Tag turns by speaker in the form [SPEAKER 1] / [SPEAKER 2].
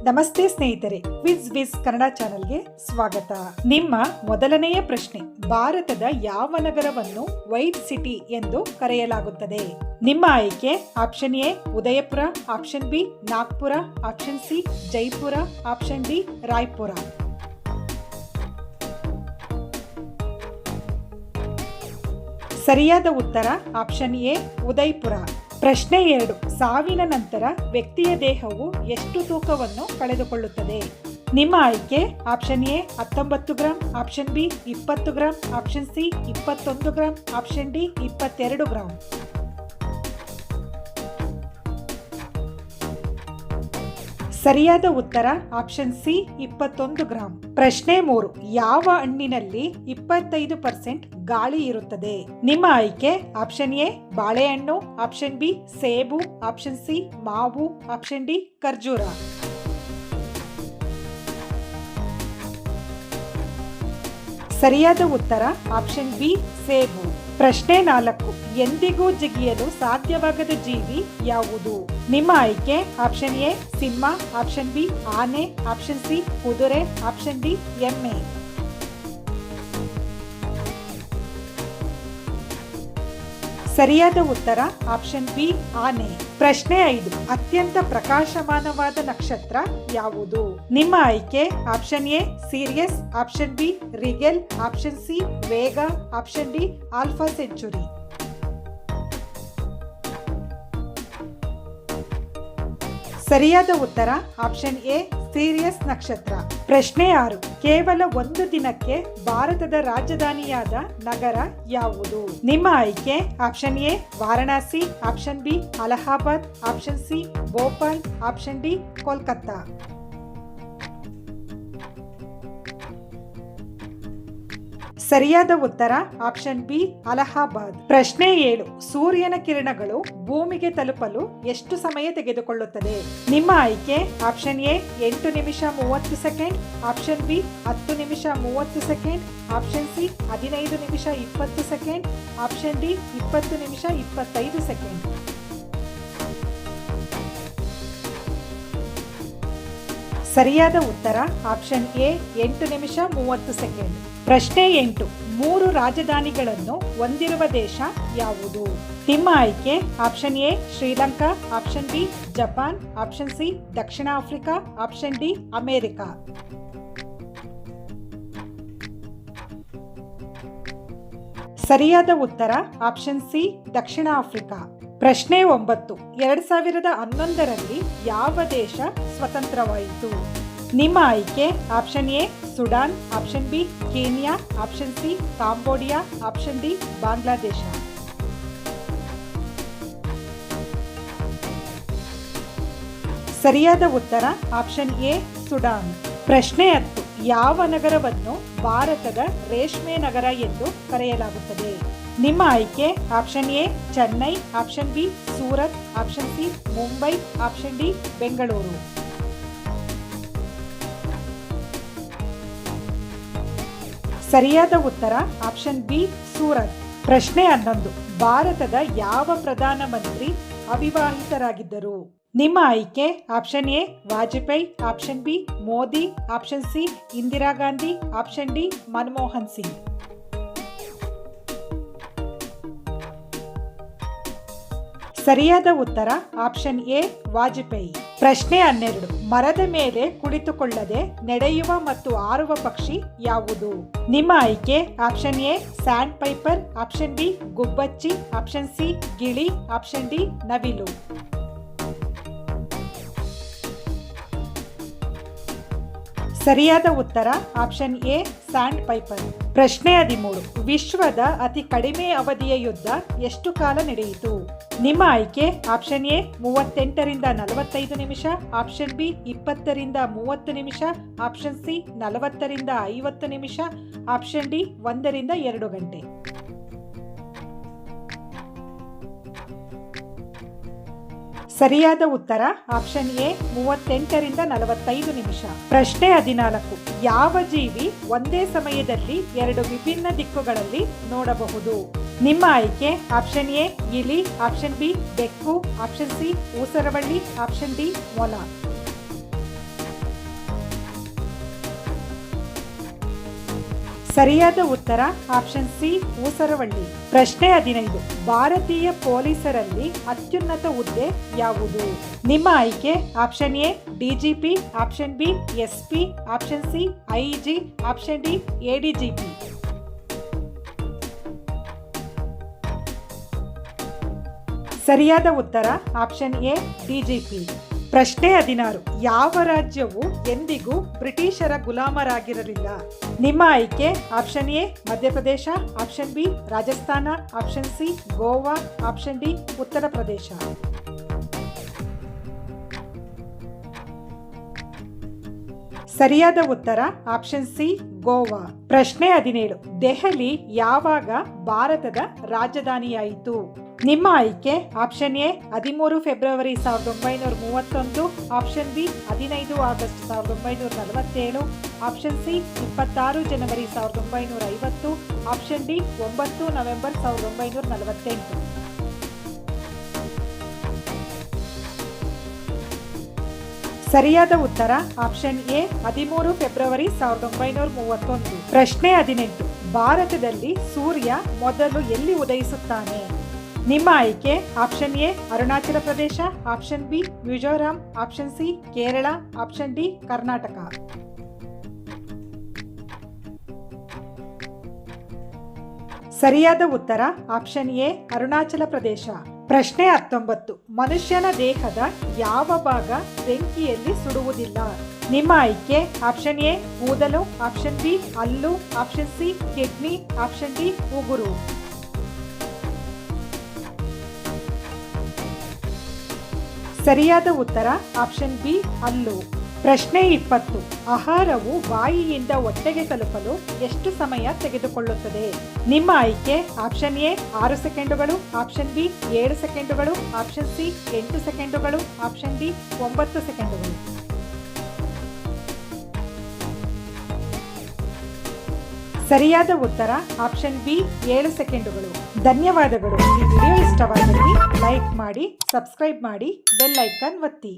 [SPEAKER 1] ನಮಸ್ತೆ ಸ್ನೇಹಿತರೆ, ವಿಸ್ ವಿಸ್ ಕನ್ನಡ ಚಾನೆಲ್ಗೆ ಸ್ವಾಗತ. ನಿಮ್ಮ ಮೊದಲನೆಯ ಪ್ರಶ್ನೆ: ಭಾರತದ ಯಾವ ನಗರವನ್ನು ವೈಟ್ ಸಿಟಿ ಎಂದು ಕರೆಯಲಾಗುತ್ತದೆ? ನಿಮ್ಮ ಆಯ್ಕೆ: option A Udaipur, option B Nagpur, option C Jaipur, option D Raipur. ಸರಿಯಾದ ಉತ್ತರ ಆಪ್ಷನ್ ಎ ಉದಯಪುರ. ಪ್ರಶ್ನೆ 2: ಸಾವಿನ ನಂತರ ವ್ಯಕ್ತಿಯ ದೇಹವು ಎಷ್ಟು ತೂಕವನ್ನು ಕಳೆದುಕೊಳ್ಳುತ್ತದೆ? ನಿಮ್ಮ ಆಯ್ಕೆ: option A 19 gram, option B 20 gram, option C 21 gram, option D 22 gram. ಸರಿಯಾದ ಉತ್ತರ ಆಪ್ಷನ್ ಸಿ 21 ಗ್ರಾಂ. ಪ್ರಶ್ನೆ 3: ಯಾವ ಹಣ್ಣಿನಲ್ಲಿ 25% ಗಾಳಿ ಇರುತ್ತದೆ? ನಿಮ್ಮ ಆಯ್ಕೆ: ಆಪ್ಷನ್ ಎ ಬಾಳೆಹಣ್ಣು, ಆಪ್ಷನ್ ಬಿ ಸೇಬು, ಆಪ್ಷನ್ ಸಿ ಮಾವು, ಆಪ್ಷನ್ ಡಿ ಖರ್ಜೂರ. ಸರಿಯಾದ ಉತ್ತರ ಆಪ್ಷನ್ ಬಿ ಸೇಬು. ಪ್ರಶ್ನೆ 4: ಎಂದಿಗೂ ಜಿಗಿಯಲು ಸಾಧ್ಯವಾಗದ ಜೀವಿ ಯಾವುದು? ನಿಮ್ಮ ಆಯ್ಕೆ: option A Simha, option B ಆನೆ, ಆಪ್ಷನ್ ಸಿ ಕುದುರೆ, ಆಪ್ಷನ್ ಡಿ ಎಮ್ಮೆ. ಸರಿಯಾದ ಉತ್ತರ ಆಪ್ಷನ್ ಬಿ ಆನೆ. ಪ್ರಶ್ನೆ 5: ಅತ್ಯಂತ ಪ್ರಕಾಶಮಾನವಾದ ನಕ್ಷತ್ರ ಯಾವುದು? ನಿಮ್ಮ ಆಯ್ಕೆ: option A Sirius, option B Rigel, option C Vega, option D Alpha Centauri. ಸರಿಯಾದ ಉತ್ತರ ಆಪ್ಷನ್ ಎ ಸಿರಿಯಸ್ ನಕ್ಷತ್ರ. ಪ್ರಶ್ನೆ 6: ಕೇವಲ ಒಂದು ದಿನಕ್ಕೆ ಭಾರತದ ರಾಜಧಾನಿಯಾದ ನಗರ ಯಾವುದು? ನಿಮ್ಮ ಆಯ್ಕೆ: option A Varanasi, option B Allahabad, option C Bhopal, option D Kolkata. ಸರಿಯಾದ ಉತ್ತರ ಆಪ್ಷನ್ ಬಿ ಅಲಹಾಬಾದ್. ಪ್ರಶ್ನೆ 7: ಸೂರ್ಯನ ಕಿರಣಗಳು ಭೂಮಿಗೆ ತಲುಪಲು ಎಷ್ಟು ಸಮಯ ತೆಗೆದುಕೊಳ್ಳುತ್ತದೆ? ನಿಮ್ಮ ಆಯ್ಕೆ: ಆಪ್ಷನ್ ಎ 8 ನಿಮಿಷ 30 ಸೆಕೆಂಡ್, ಆಪ್ಷನ್ ಬಿ 10 ನಿಮಿಷ 30 ಸೆಕೆಂಡ್, ಆಪ್ಷನ್ ಸಿ 15 ನಿಮಿಷ 20 ಸೆಕೆಂಡ್, ಆಪ್ಷನ್ ಡಿ 20 ನಿಮಿಷ 25 ಸೆಕೆಂಡ್. ಸರಿಯಾದ ಉತ್ತರ ಆಪ್ಷನ್ ಎ 8 ನಿಮಿಷ 30 ಸೆಕೆಂಡ್. ಪ್ರಶ್ನೆ 8: 3 ರಾಜಧಾನಿಗಳನ್ನು ಹೊಂದಿರುವ ದೇಶ ಯಾವುದು? ನಿಮ್ಮ ಆಯ್ಕೆ: option A Sri Lanka, option B Japan, option C Dakshina Africa, option D America. ಸರಿಯಾದ ಉತ್ತರ ಆಪ್ಷನ್ ಸಿ ದಕ್ಷಿಣ ಆಫ್ರಿಕಾ. ಪ್ರಶ್ನೆ 9: 2011ರಲ್ಲಿ ಯಾವ ದೇಶ ಸ್ವತಂತ್ರವಾಯಿತು? ನಿಮ್ಮ ಆಯ್ಕೆ: option A Sudan, option B Kenya, option C Cambodia, option D Bangladesh. ಸರಿಯಾದ ಉತ್ತರ ಆಪ್ಷನ್ ಎ ಸುಡಾನ್. ಪ್ರಶ್ನೆ 10: ಯಾವ ನಗರವನ್ನು ಭಾರತದ ರೇಷ್ಮೆ ನಗರ ಎಂದು ಕರೆಯಲಾಗುತ್ತದೆ? ನಿಮ್ಮ ಆಯ್ಕೆ: option A Chennai, option B Surat, option C Mumbai, option D Bengaluru. ಸರಿಯಾದ ಉತ್ತರ ಆಪ್ಷನ್ ಬಿ ಸೂರತ್. ಪ್ರಶ್ನೆ 11: ಭಾರತದ ಯಾವ ಪ್ರಧಾನಮಂತ್ರಿ ಅವಿವಾಹಿತರಾಗಿದ್ದರು? ನಿಮ್ಮ ಆಯ್ಕೆ: option A Vajpayee, option B Modi, option C Indira Gandhi, option D Manmohan Singh. ಸರಿಯಾದ ಉತ್ತರ ಆಪ್ಷನ್ ಎ ವಾಜಪೇಯಿ. ಪ್ರಶ್ನೆ 12: ಮರದ ಮೇಲೆ ಕುಳಿತುಕೊಳ್ಳದೆ ನಡೆಯುವ ಮತ್ತು ಹಾರುವ ಪಕ್ಷಿ ಯಾವುದು? ನಿಮ್ಮ ಆಯ್ಕೆ: option A sandpiper, option B ಗುಬ್ಬಚ್ಚಿ, ಆಪ್ಷನ್ ಸಿ ಗಿಳಿ, ಆಪ್ಷನ್ ಡಿ ನವಿಲು. ಸರಿಯಾದ ಉತ್ತರ ಆಪ್ಷನ್ ಎ ಸ್ಯಾಂಡ್ ಪೈಪರ್. ಪ್ರಶ್ನೆ 13: ವಿಶ್ವದ ಅತಿ ಕಡಿಮೆ ಅವಧಿಯ ಯುದ್ಧ ಎಷ್ಟು ಕಾಲ ನಡೆಯಿತು? ನಿಮ್ಮ ಆಯ್ಕೆ: ಆಪ್ಷನ್ ಎ 38ರಿಂದ 45 ನಿಮಿಷ, ಆಪ್ಷನ್ ಬಿ 20ರಿಂದ 30 ನಿಮಿಷ, ಆಪ್ಷನ್ ಸಿ 40ರಿಂದ 50 ನಿಮಿಷ, ಆಪ್ಷನ್ ಡಿ 1ರಿಂದ 2 ಗಂಟೆ. ಸರಿಯಾದ ಉತ್ತರ ಆಪ್ಷನ್ ಎ 38ರಿಂದ 45 ನಿಮಿಷ. ಪ್ರಶ್ನೆ 14: ಯಾವ ಜೀವಿ ಒಂದೇ ಸಮಯದಲ್ಲಿ 2 ವಿಭಿನ್ನ ದಿಕ್ಕುಗಳಲ್ಲಿ ನೋಡಬಹುದು? ನಿಮ್ಮ ಆಯ್ಕೆ: ಆಪ್ಷನ್ ಎ ಇಲಿ, ಆಪ್ಷನ್ ಬಿ ಬೆಕ್ಕು, ಆಪ್ಷನ್ ಸಿ ಊಸರವಳ್ಳಿ, ಆಪ್ಷನ್ ಡಿ ಮೊಲ. ಸರಿಯಾದ ಉತ್ತರ ಆಪ್ಷನ್ ಸಿ ಊಸರವಳ್ಳಿ. ಪ್ರಶ್ನೆ 15. ಭಾರತೀಯ ಪೊಲೀಸರಲ್ಲಿ ಅತ್ಯುನ್ನತ ಹುದ್ದೆ ಯಾವುದು? ನಿಮ್ಮ ಆಯ್ಕೆ option A DGP, option B SP, option C IG, option D ADGP. ಸರಿಯಾದ ಉತ್ತರ ಆಪ್ಷನ್ ಎ ಡಿಜಿಪಿ. ಪ್ರಶ್ನೆ 16. ಯಾವ ರಾಜ್ಯವು ಎಂದಿಗೂ ಬ್ರಿಟಿಷರ ಗುಲಾಮರಾಗಿರಲಿಲ್ಲ? ನಿಮ್ಮ ಆಯ್ಕೆ option A Madhya Pradesh, option B Rajasthan, option C Goa, option D Uttar Pradesh. ಸರಿಯಾದ ಉತ್ತರ ಆಪ್ಷನ್ ಸಿ ಗೋವಾ. ಪ್ರಶ್ನೆ 17. ದೆಹಲಿ ಯಾವಾಗ ಭಾರತದ ರಾಜಧಾನಿಯಾಯಿತು? ನಿಮ್ಮ ಆಯ್ಕೆ option A 13 February 1931, option B 15 August 1947, option C 26 January 1950, option D 9 November 1948. ಸರಿಯಾದ ಉತ್ತರ ಆಪ್ಷನ್ ಎ 13 ಫೆಬ್ರವರಿ 1931. ಪ್ರಶ್ನೆ 18. ಭಾರತದಲ್ಲಿ ಸೂರ್ಯ ಮೊದಲು ಎಲ್ಲಿ ಉದಯಿಸುತ್ತಾನೆ? ನಿಮ್ಮ ಆಯ್ಕೆ option A Arunachal Pradesh, option B Mizoram, option C Kerala, option D Karnataka. ಸರಿಯಾದ ಉತ್ತರ ಆಪ್ಷನ್ ಎ ಅರುಣಾಚಲ ಪ್ರದೇಶ. ಪ್ರಶ್ನೆ 19. ಮನುಷ್ಯನ ದೇಹದ ಯಾವ ಭಾಗ ಬೆಂಕಿಯಲ್ಲಿ ಸುಡುವುದಿಲ್ಲ? ನಿಮ್ಮ ಆಯ್ಕೆ ಆಪ್ಷನ್ ಎ ಕೂದಲು, ಆಪ್ಷನ್ ಬಿ ಹಲ್ಲು, option C kidney, option D ಉಗುರು. ಸರಿಯಾದ ಉತ್ತರ ಆಪ್ಷನ್ ಬಿ ಹಲ್ಲು. ಪ್ರಶ್ನೆ 20. ಆಹಾರವು ಬಾಯಿಯಿಂದ ಹೊಟ್ಟೆಗೆ ತಲುಪಲು ಎಷ್ಟು ಸಮಯ ತೆಗೆದುಕೊಳ್ಳುತ್ತದೆ? ನಿಮ್ಮ ಆಯ್ಕೆ ಆಪ್ಷನ್ ಎ 6 ಸೆಕೆಂಡುಗಳು, ಆಪ್ಷನ್ ಬಿ 7 ಸೆಕೆಂಡುಗಳು, ಆಪ್ಷನ್ ಸಿ 8 ಸೆಕೆಂಡುಗಳು, ಆಪ್ಷನ್ ಡಿ 9 ಸೆಕೆಂಡುಗಳು. ಸರಿಯಾದ ಉತ್ತರ ಆಪ್ಷನ್ ಬಿ 7 ಸೆಕೆಂಡುಗಳು. ಧನ್ಯವಾದಗಳು. ಈ ವಿಡಿಯೋ ಇಷ್ಟವಾದಲ್ಲಿ ಲೈಕ್ ಮಾಡಿ, ಸಬ್ಸ್ಕ್ರೈಬ್ ಮಾಡಿ, ಬೆಲ್ ಐಕಾನ್ ಒತ್ತಿ.